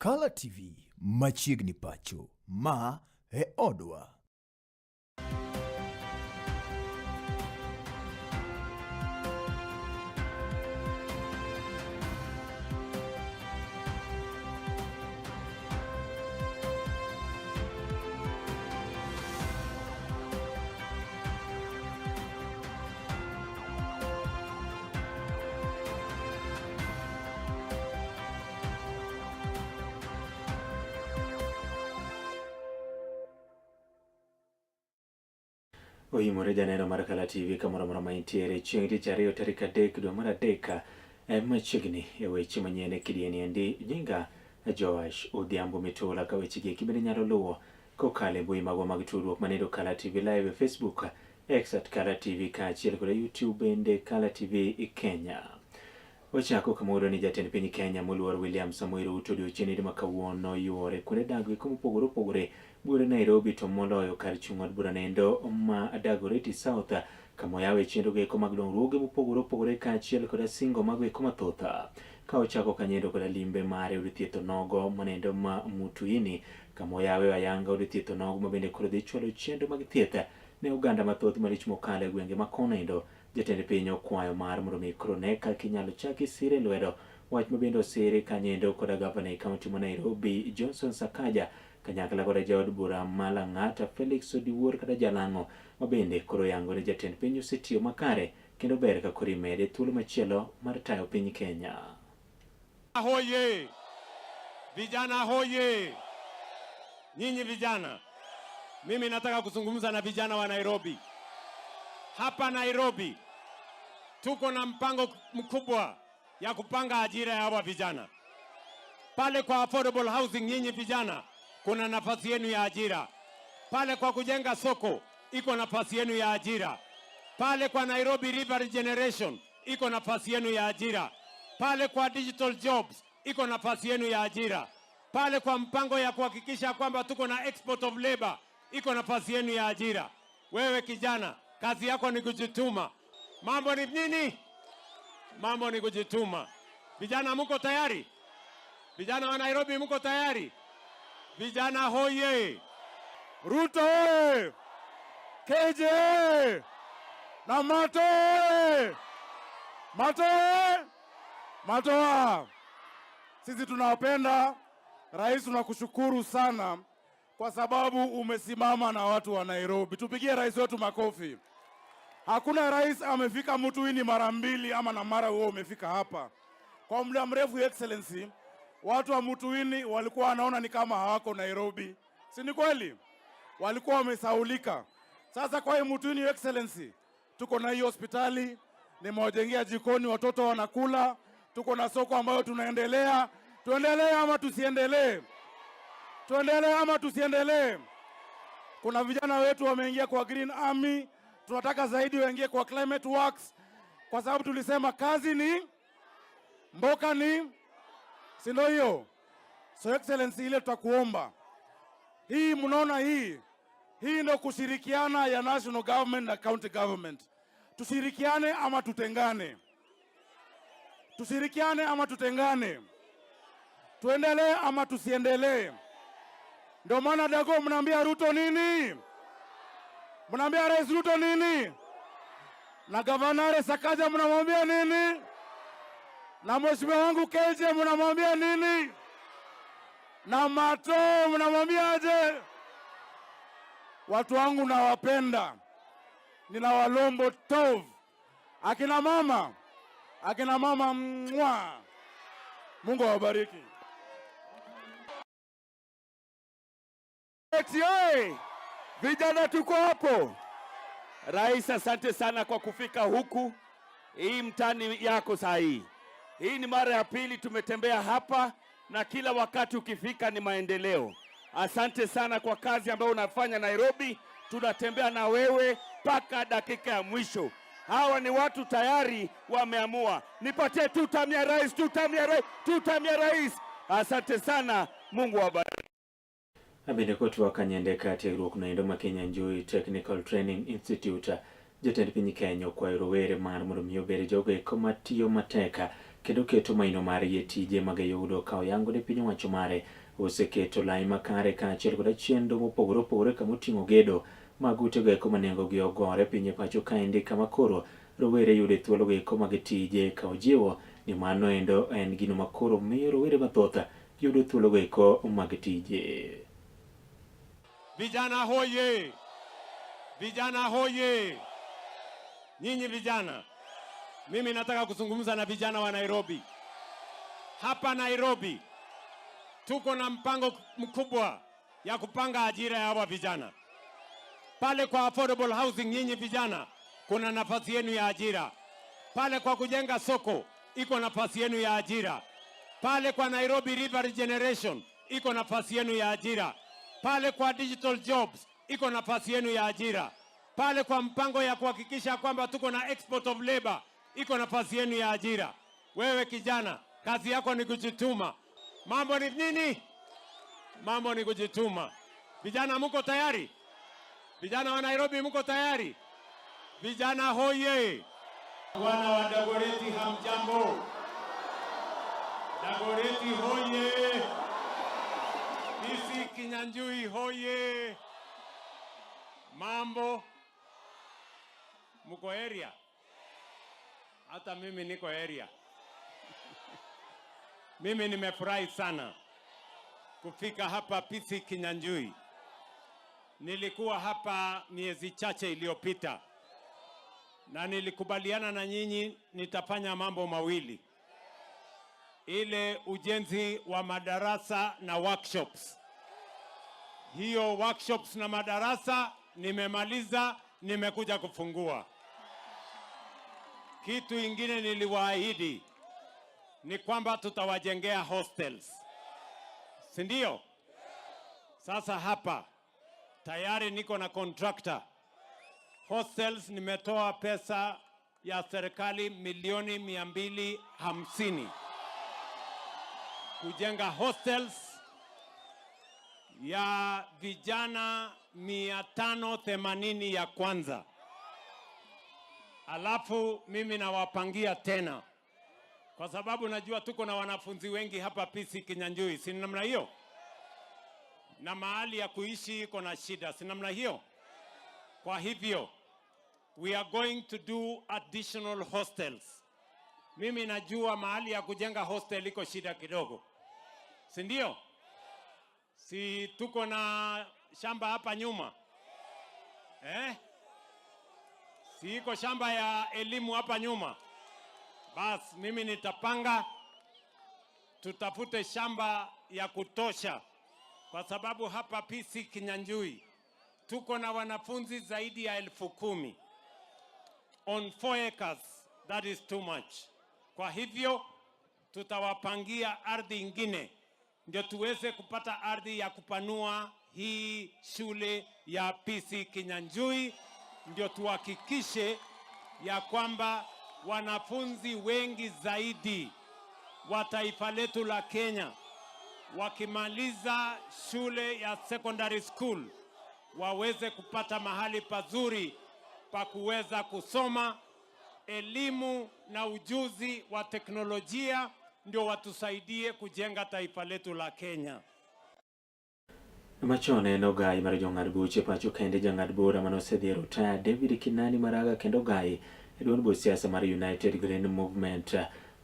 Color TV machiegni pacho ma e odwa. Oyimore janeno mar Color TV kamoro mora maintiere chieng' tich ariyo tarik 3 dwe mar adek machiegni e weche manyien e kidieny endi nyinga Joash Odhiambo Mitula ka weche gi kibende nyalo luwo kokalo e mbui magwa mag tudruok manendo Color TV live e Facebook, X @Color TV kaachiel kod YouTube bende Color TV Kenya. Wachako kamoro ni jatend piny Kenya moluor William Samoei Ruto odiochieng' ma kawuono yuore kuonde dak mopogore opogore bura Nairobi to moloyo kar chung' od bura nendo ma Dagoretti South kama yawe chenro geko mag dongruoge mopogore opogore kaachiel kod singo mag weko mathoth ka ochako kanyendo kod limbe mare od thieth nogo manendo ma Mutuini kama yawe ayanga od thieth nogo mabende koro dhi chwalo chenro mag thieth ne oganda mathoth malich mokalo e gwenge ma konendo. Jatend piny okwayo mar mondo mi kroneka kinyalo chaki sire lwedo wach mabende osiri kanyendo kod gavana e kaunti ma Nairobi Johnson Sakaja kanyakla kod jaod bura Malang'ata Felix Odiwuor kata Jalang'o mabende koro yango ne jatend piny osetiyo makare kendo ber ka koro imede thuolo machielo mar tayo piny Kenya. Hoye! Vijana hoye! Nyinyi vijana, mimi nataka kuzungumza na vijana wa Nairobi. Hapa Nairobi tuko na mpango mkubwa ya kupanga ajira ya hawa vijana. Pale kwa affordable housing, nyinyi vijana, kuna nafasi yenu ya ajira. Pale kwa kujenga soko, iko nafasi yenu ya ajira. Pale kwa Nairobi River Regeneration, iko nafasi yenu ya ajira. Pale kwa digital jobs, iko nafasi yenu ya ajira. Pale kwa mpango ya kuhakikisha kwamba tuko na export of labor, iko nafasi yenu ya ajira. Wewe kijana, kazi yako ni kujituma. Mambo ni nini? Mambo ni kujituma. Vijana mko tayari? Vijana wa Nairobi mko tayari? Vijana hoye! Ruto hoye! KJ hoye! Na Mato hoye! Mato hoye! Mato! Sisi tunawapenda. Rais, tunakushukuru sana kwa sababu umesimama na watu wa Nairobi. Tupigie rais wetu makofi. Hakuna rais amefika Mutuini mara mbili ama na mara wewe umefika hapa. Kwa muda mrefu, Excellency, watu wa Mutuini walikuwa wanaona ni kama hawako Nairobi. Si ni kweli? Walikuwa wamesaulika. Sasa kwa hii Mutuini, Excellency, tuko na hii hospitali, nimewajengea jikoni watoto wanakula, tuko na soko ambayo tunaendelea. Tuendelee ama tusiendelee? Tuendelee ama tusiendelee? Kuna vijana wetu wameingia kwa Green Army, tunataka zaidi waingie kwa Climate Works, kwa sababu tulisema kazi ni mboka ni, si ndio hiyo? So Excellency, ile tutakuomba hii, mnaona hii ndio kushirikiana ya national government na county government. Tushirikiane ama tutengane? Tushirikiane ama tutengane? Tuendelee ama tusiendelee? Ndio maana Dago mnaambia Ruto nini? Mnaambia Rais Ruto nini? Na Gavana Sakaja mnamwambia nini? Na mheshimiwa wangu KJ mnamwambia nini? Na Mato mnamwambia aje? Watu wangu nawapenda. Nina walombo tov. Akina mama mwa. Mungu awabariki. Vijana tuko hapo. Rais, asante sana kwa kufika huku. Hii mtani yako saa hii. Hii ni mara ya pili tumetembea hapa na kila wakati ukifika ni maendeleo. Asante sana kwa kazi ambayo unafanya Nairobi. Tunatembea na wewe mpaka dakika ya mwisho. Hawa ni watu tayari wameamua. Nipatie tutamia rais, tutamia rais. Asante sana, Mungu awabariki. Abende kotu wakanyende kati ya gruok na indoma Kenya Njui Technical Training Institute. Jatend piny Kenya okwayo rowere mar mondo mi obed jogo eko matiyo mateka kendo keto maino mare tije mag yudo ka oyango ne piny owacho mare oseketo lai makare kaachiel kod chenro mopogore opogore kama oting'o gedo mag utego eko ma nengogi ogore piny pacho kaendi, kama koro rowere yude thuolo eko mag tije ka ojiwo ni mano endo en gino makoro miyo rowere mathoth yudo thuolo eko mag tije. Vijana hoye! Vijana hoye! Nyinyi vijana, mimi nataka kuzungumza na vijana wa Nairobi. Hapa Nairobi tuko na mpango mkubwa ya kupanga ajira ya hawa vijana. Pale kwa affordable housing, nyinyi vijana, kuna nafasi yenu ya ajira. Pale kwa kujenga soko, iko nafasi yenu ya ajira. Pale kwa Nairobi River Regeneration, iko nafasi yenu ya ajira. Pale kwa digital jobs, iko nafasi yenu ya ajira. Pale kwa mpango ya kuhakikisha kwamba tuko na export of labor, iko nafasi yenu ya ajira. Wewe kijana, kazi yako ni kujituma. Mambo ni nini? Mambo ni kujituma. Vijana mko tayari? Vijana wa Nairobi mko tayari? Vijana hoye! Wana wa Dagoretti hamjambo? Dagoretti hoye! PC Kinyanjui hoye! Mambo? Mko area? Hata mimi niko area. Mimi nimefurahi sana kufika hapa PC Kinyanjui. Nilikuwa hapa miezi chache iliyopita na nilikubaliana na nyinyi nitafanya mambo mawili. Ile ujenzi wa madarasa na workshops. Hiyo workshops na madarasa nimemaliza, nimekuja kufungua. Kitu ingine niliwaahidi ni kwamba tutawajengea hostels. Si ndio? Sasa hapa tayari niko na contractor. Hostels nimetoa pesa ya serikali milioni 250 kujenga hostels ya vijana 580 ya kwanza. Alafu mimi nawapangia tena, kwa sababu najua tuko na wanafunzi wengi hapa PC Kinyanjui, si namna hiyo? Na mahali ya kuishi iko na shida, si namna hiyo? Kwa hivyo we are going to do additional hostels. Mimi najua mahali ya kujenga hostel iko shida kidogo, si ndio? Si tuko na shamba hapa nyuma, si iko shamba ya elimu hapa nyuma? Bas mimi nitapanga tutafute shamba ya kutosha, kwa sababu hapa PC Kinyanjui tuko na wanafunzi zaidi ya 10,000 on 4 acres. That is too much. Kwa hivyo tutawapangia ardhi ingine ndio tuweze kupata ardhi ya kupanua hii shule ya PC Kinyanjui, ndio tuhakikishe ya kwamba wanafunzi wengi zaidi wa taifa letu la Kenya wakimaliza shule ya secondary school waweze kupata mahali pazuri pa kuweza kusoma. Elimu na ujuzi wa teknolojia ndio watusaidie kujenga taifa letu la Kenya. Machone no gai mar jong'ad buche pacho kende jang'ad bura manosedhi rutaya David Kinani Maraga kendo gai duond buch siasa mar United Green Movement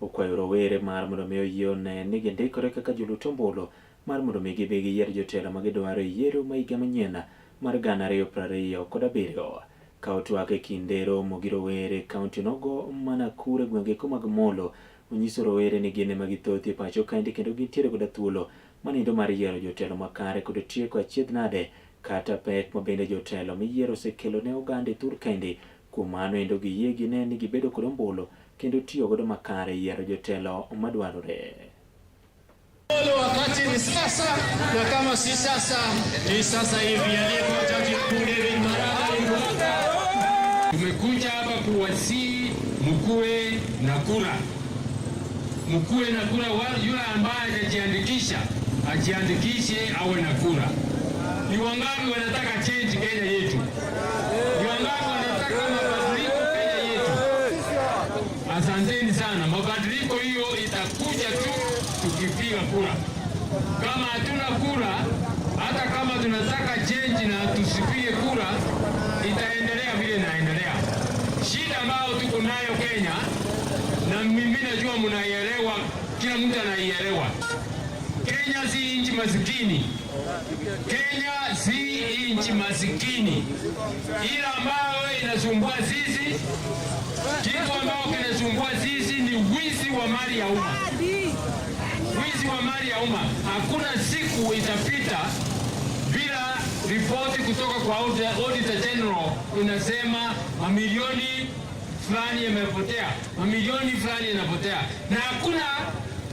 okwayo rowere mar mondo mi oyiene ni gindikore kaka jolut ombulu mar mondo mi gibi giyier jotelo ma gidwaro yiero ma higa manyien mar 2027 ka otwak e kinde romo gi rowere kaunti nogo mana kure gwenge ko mag Molo. Onyiso rowere ni gine ma githothi pacho kaendi kendo gintiere koda thuolo manindo mar yiero jotelo makare kod tieko achiedh nade kata pek ma bende jotelo miyiero osekelo ne oganda thur kaendi. Kuom mano endo giyie gine ni gibedo kod ombulu kendo tiyo godo makare yiero jotelo madwarore. Wakati ni sasa, na kama si sasa ni sasa hivi. Aliyekuwa Jaji Mkuu David Maraga, tumekuja hapa kuwasihi mkuwe na kura. Mkuwe na kura, yule ambaye hajajiandikisha ajiandikishe awe na kura. Ni wangapi wanataka change Kenya yetu? Ni wangapi wanataka mabadiliko Kenya yetu? Asanteni sana. Mabadiliko hiyo kama hatuna kura, hata kama tunataka change na tusipige kura, itaendelea vile inaendelea. Shida ambayo tuko nayo Kenya, na mimi najua mnaielewa, kila mtu anaielewa. Kenya si nchi masikini. Kenya si nchi masikini. Ila ambayo inasumbua sisi, kitu ambayo kinasumbua sisi ni wizi wa mali ya umma. Wizi wa mali ya umma. Hakuna siku itapita bila ripoti kutoka kwa Auditor General inasema mamilioni fulani yamepotea, mamilioni fulani yanapotea, na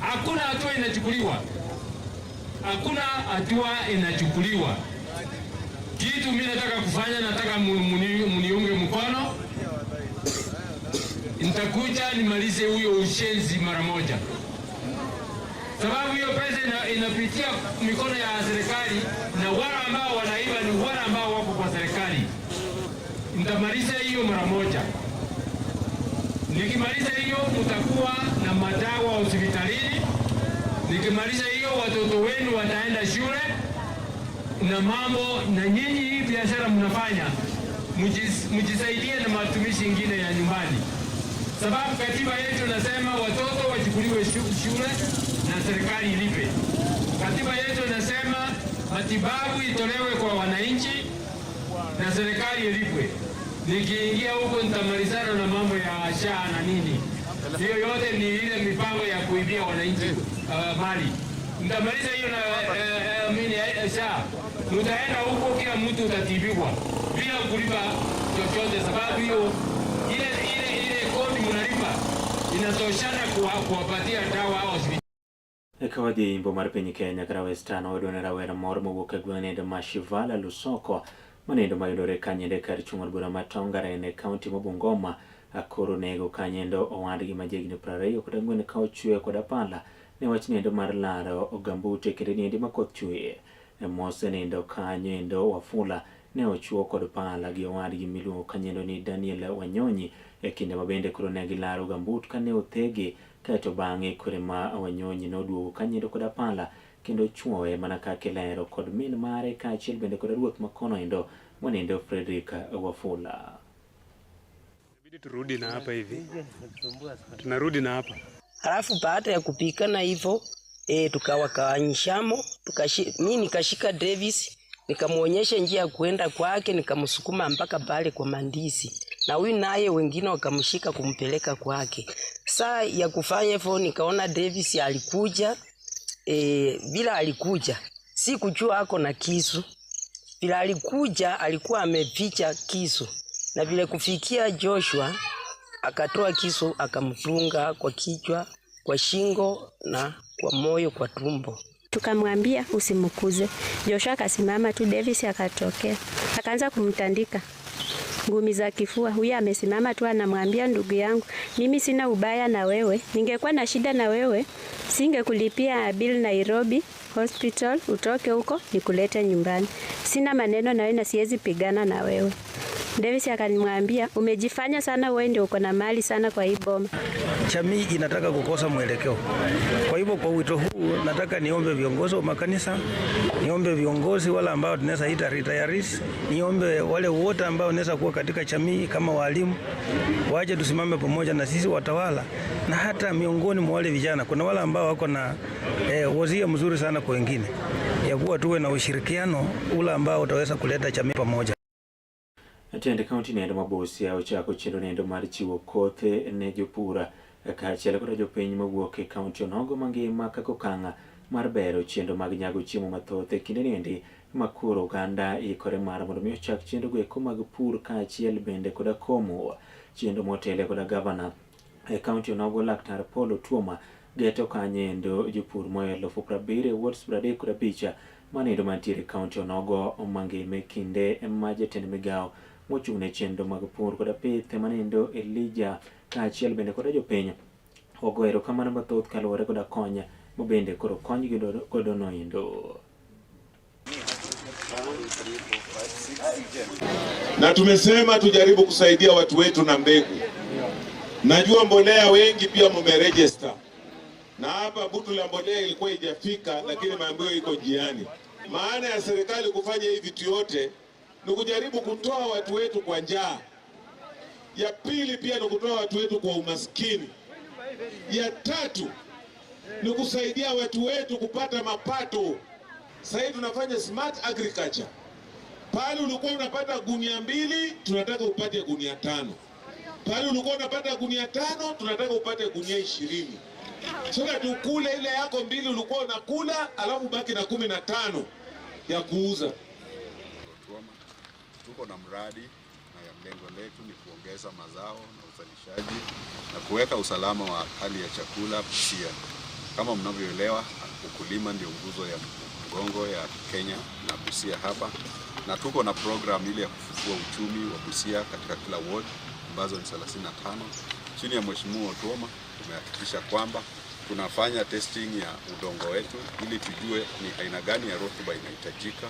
hakuna hatua inachukuliwa. Hakuna hatua inachukuliwa. Kitu mimi nataka kufanya, nataka muniunge mkono. Nitakuja nimalize huyo ushenzi mara moja. Sababu hiyo pesa inapitia mikono ya serikali, na wale ambao wanaiba ni wale ambao wako kwa serikali. Nitamaliza hiyo mara moja. Nikimaliza hiyo mtakuwa na madawa hospitalini. Nikimaliza hiyo watoto wenu wataenda shule na mambo, na nyinyi hii biashara mnafanya mjisaidie na matumishi mengine ya nyumbani. Sababu katiba yetu nasema watoto wachukuliwe shule na serikali ilipe. Katiba yetu nasema matibabu itolewe kwa wananchi na serikali ilipwe. Nikiingia huko nitamalizana na mambo ya SHA na nini. Hiyo yote ni ile mipango ya kuibia wananchi mali. Nitamaliza hiyo na SHA. Mtaenda huko, kila mtu utatibiwa bila kulipa chochote, sababu hiyo ile kodi mnalipa inatoshana kuwapatia dawa hospitali. Ekawadi imbo mar piny Kenya kara Western odone rawera moro mowuok e gweng' Mashivala Lusoko manendo mayudore kanyende kar chung' od bura ma Tongaren e kaunti ma Bungoma akoro nego kanyendo owadgi majegni 20 kod ang'wen ka ochwe kod apala ne wach nendo mar laro ogambute kendo niende makoth chwe mose nendo kanyendo Wafula ne ochuo kod pala gi owadgi miluongo kanyendo ni Daniel Wanyonyi e kinde mabende koro ne gilaro gambut kane othege kaeto bang'e kore ma Wanyonyi noduogo kanyendo kod apala kendo chuowe mana kaka lero kod min mare kaachiel bende kod ruoth makono endo mwanendo Frederick Wafula. Turudi na hapa hivi. Tunarudi na hapa. Halafu baada ya kupikana hivyo tukawakawanyishamo, mimi nikashika Davis nikamuonyesha njia ya kuenda kwake, nikamsukuma mpaka pale kwa Mandisi. Na huyu naye wengine wakamshika kumpeleka kwake. Saa ya kufanya hivyo nikaona Davis alikuja, bila alikuja si kujua ako na kisu. Bila alikuja alikuwa ameficha kisu. Na vile kufikia Joshua akatoa kisu akamfunga kwa kichwa, kwa shingo na kwa moyo, kwa tumbo. Tukamwambia usimkuze. Joshua akasimama tu, Davis akatokea. Akaanza kumtandika ngumi za kifua. Huyu amesimama tu anamwambia, ndugu yangu, mimi sina ubaya na wewe. Ningekuwa na shida na wewe, singekulipia bill Nairobi hospital, utoke huko nikulete nyumbani. Sina maneno na wewe na siwezi pigana na wewe. Davis akanimwambia, umejifanya sana wewe ndio uko na mali sana kwa hii boma. Jamii inataka kukosa mwelekeo. Kwa hivyo kwa wito huu nataka niombe viongozi wa makanisa, niombe viongozi wale ambao tunaweza ita retirees, niombe wale wote ambao wanaweza kuwa katika jamii kama walimu, waje tusimame pamoja na sisi watawala, na hata miongoni mwa wale vijana kuna wale ambao wako na wazia mzuri sana kwa wengine, ya kuwa tuwe na ushirikiano ule ambao utaweza kuleta jamii pamoja. Atende kaunti nendo mabosi au chako chendo nendo mar chiwo kothe ne jopura kaachiel kod jopiny mawuok e kaunti onogo mangima kaka okang' mar bero chendo mag nyago chiemo mathoth e kinde niendi makoro oganda ikore mar mondo mi ochak chendo go eko mag pur kaachiel bende koda komo chendo motele koda gavana e kaunti onogo Laktar Paul Otuoma geto kanyendo jopur moyo 70,000 Watts 35 manendo mantiere kaunti onogo mangima kinde ma jatend migao mochung'ne chendo mag pur koda pith manendo Elijah kaachiel bende koda jopiny ogoero kamano mathoth kaluwore koda kony mobende koro kony godo noendo. Na tumesema tujaribu kusaidia watu wetu na mbegu. Najua mbolea wengi pia mmeregister. na hapa butu la mbolea ilikuwa haijafika, lakini maambiwa iko njiani. Maana ya serikali kufanya hivi vitu yote ni kujaribu kutoa watu wetu kwa njaa. Ya pili pia ni kutoa watu wetu kwa umaskini. Ya tatu ni kusaidia watu wetu kupata mapato. Sasa hivi tunafanya smart agriculture. Pale ulikuwa unapata gunia 2, tunataka upate gunia 5. Pale ulikuwa unapata gunia 5, tunataka upate gunia 20. Sasa tukule ile yako 2 ulikuwa unakula, alafu baki na 15 ya kuuza. Tuko na mradi na ya lengo letu ni kuongeza mazao na uzalishaji na kuweka usalama wa hali ya chakula Busia. Kama mnavyoelewa, ukulima ndio nguzo ya mgongo ya Kenya na Busia hapa, na tuko na program ile ya kufufua uchumi wa Busia katika kila ward ambazo ni 35. Chini ya Mheshimiwa Otuoma tumehakikisha kwamba tunafanya testing ya udongo wetu ili tujue ni aina gani ya rutuba inahitajika.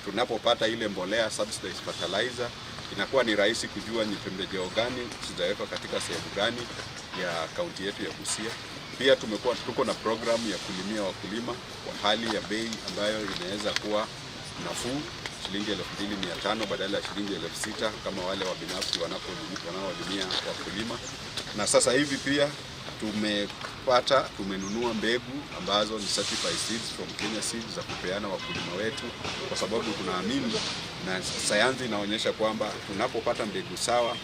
Tunapopata ile mbolea subsidized fertilizer, inakuwa ni rahisi kujua ni pembejeo gani zitawekwa katika sehemu gani ya kaunti yetu ya Busia. Pia tuko na programu ya kulimia wakulima kwa hali ya bei ambayo inaweza kuwa nafuu, shilingi 2,500 badala ya shilingi 6,000 kama wale wa binafsi wanaolimia wakulima. Na sasa hivi pia tumenunua mbegu ambazo ni certified seeds from Kenya Seeds za kupeana wakulima wetu, kwa sababu tunaamini na sayansi inaonyesha kwamba tunapopata mbegu sawa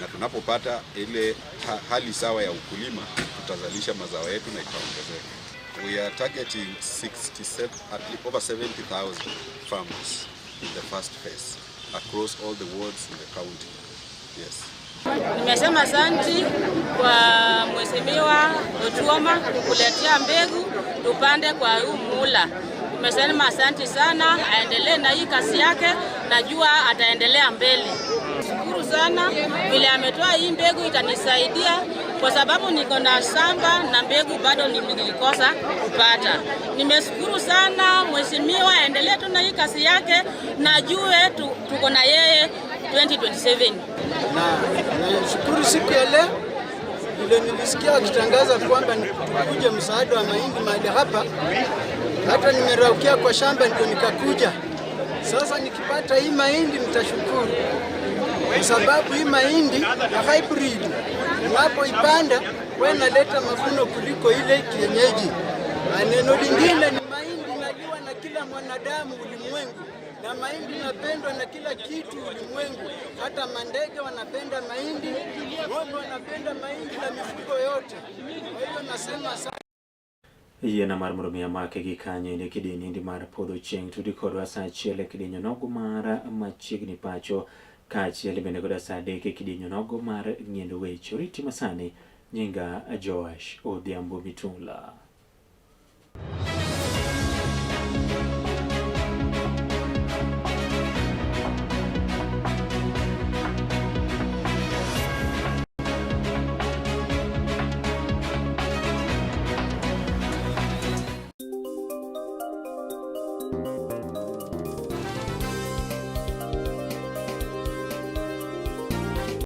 na tunapopata ile hali sawa ya ukulima, tutazalisha mazao yetu na itaongezeka. We are targeting over 70,000 farmers in the first phase across all the wards in the county. Yes. Nimesema asante kwa Mheshimiwa Otuoma kukuletea mbegu tupande kwa huu mula. Nimesema asante sana, aendelee na hii kazi yake, najua ataendelea mbele. Shukuru sana vile ametoa hii mbegu, itanisaidia kwa sababu niko na shamba na mbegu bado nilikosa kupata. Nimeshukuru sana Mheshimiwa, aendelee tu na hii kazi yake, najue tuko na yeye 2027. Na shukuru siku ya leo vile nilisikia akitangaza kwamba nikuje msaada wa mahindi mahali hapa, hata nimeraukia kwa shamba ndio nikakuja. Sasa nikipata hii mahindi nitashukuru, kwa sababu hii mahindi ya hybrid unapoipanda wewe naleta mavuno kuliko ile kienyeji. Neno lingine ni mahindi inaliwa na kila mwanadamu ulimwengu, na mahindi inapendwa na kila kitu ulimwengu. Hata mandege wanapenda mahindi, ng'ombe wanapenda mahindi na mifugo yote. Kwa hiyo nasema sana yena marmurumia make gikanye ne kidini ndi mar podho chieng tudikodwa sa achiel kidinyo nogo mar machiegni pacho kaachiel bende koda sa adek kidinyo nogo mar ng'iendo weche. Oriti masani nyinga Joash Odhiambo Mitula.